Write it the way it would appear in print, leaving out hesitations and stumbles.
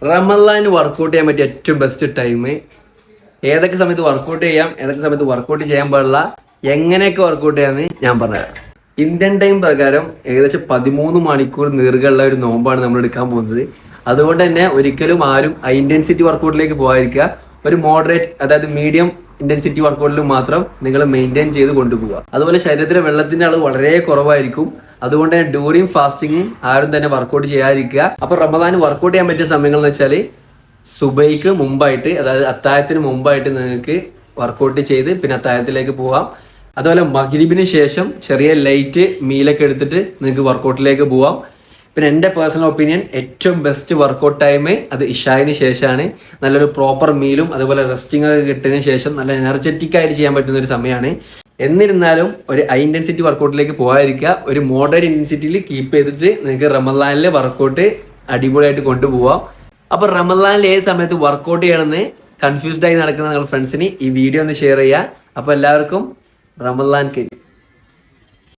റമദാനിൽ വർക്കൗട്ട് ചെയ്യാൻ പറ്റിയ ഏറ്റവും ബെസ്റ്റ് ടൈം ഏതൊക്കെ സമയത്ത് വർക്കൗട്ട് ചെയ്യാം, ഏതൊക്കെ സമയത്ത് വർക്കൗട്ട് ചെയ്യാൻ പാടില്ല, എങ്ങനെയൊക്കെ വർക്കൗട്ട് ചെയ്യാമെന്ന് ഞാൻ പറഞ്ഞുതരാം. ഇന്ത്യൻ ടൈം പ്രകാരം ഏകദേശം 13 മണിക്കൂർ നീറുകളുള്ള ഒരു നോമ്പാണ് നമ്മൾ എടുക്കാൻ പോകുന്നത്. അതുകൊണ്ട് തന്നെ ഒരിക്കലും ആരും ഹൈ ഇന്റൻസിറ്റി വർക്കൗട്ടിലേക്ക് പോകാതിരിക്കുക. ഒരു മോഡറേറ്റ്, അതായത് മീഡിയം ഇന്റൻസിറ്റി വർക്കൗട്ടിൽ മാത്രം നിങ്ങൾ മെയിൻറ്റെയിൻ ചെയ്ത് കൊണ്ടുപോകുക. അതുപോലെ ശരീരത്തിലെ വെള്ളത്തിന്റെ അളവ് വളരെ കുറവായിരിക്കും. അതുകൊണ്ട് തന്നെ ഡ്യൂറിങ് ഫാസ്റ്റിംഗ് ആരും തന്നെ വർക്കൗട്ട് ചെയ്യാതിരിക്കുക. അപ്പൊ റമദാന് വർക്കൗട്ട് ചെയ്യാൻ പറ്റിയ സമയങ്ങൾ എന്ന് വെച്ചാൽ സുബൈക്ക് മുമ്പായിട്ട്, അതായത് അത്താഴത്തിന് മുമ്പായിട്ട് നിങ്ങൾക്ക് വർക്കൗട്ട് ചെയ്ത് പിന്നെ അത്താഴത്തിലേക്ക് പോകാം. അതുപോലെ മഗ്രിബിന് ശേഷം ചെറിയ ലൈറ്റ് മീലൊക്കെ എടുത്തിട്ട് നിങ്ങൾക്ക് വർക്കൗട്ടിലേക്ക് പോവാം. പിന്നെ എൻ്റെ പേഴ്സണൽ ഒപ്പീനിയൻ ഏറ്റവും ബെസ്റ്റ് വർക്കൗട്ട് ടൈം അത് ഇഷായിന് ശേഷമാണ്. നല്ലൊരു പ്രോപ്പർ മീലും അതുപോലെ റെസ്റ്റിംഗ് ഒക്കെ കിട്ടിയതിന് ശേഷം നല്ല എനർജറ്റിക് ആയിട്ട് ചെയ്യാൻ പറ്റുന്ന ഒരു സമയമാണ്. എന്നിരുന്നാലും ഒരു ഹൈ ഇന്റൻസിറ്റി വർക്കൗട്ടിലേക്ക് പോകാതിരിക്കുക. ഒരു മോഡറേറ്റ് ഇന്റൻസിറ്റിയിൽ കീപ്പ് ചെയ്തിട്ട് നിങ്ങൾക്ക് റമദാനിലെ വർക്കൗട്ട് അടിപൊളിയായിട്ട് കൊണ്ടുപോകാം. അപ്പോൾ റമദാനിൽ ഏത് സമയത്ത് വർക്കൗട്ട് ചെയ്യണമെന്ന് കൺഫ്യൂസ്ഡ് ആയി നടക്കുന്ന നിങ്ങളുടെ ഫ്രണ്ട്സിന് ഈ വീഡിയോ ഒന്ന് ഷെയർ ചെയ്യുക. അപ്പോൾ എല്ലാവർക്കും റമദാൻ കരീം.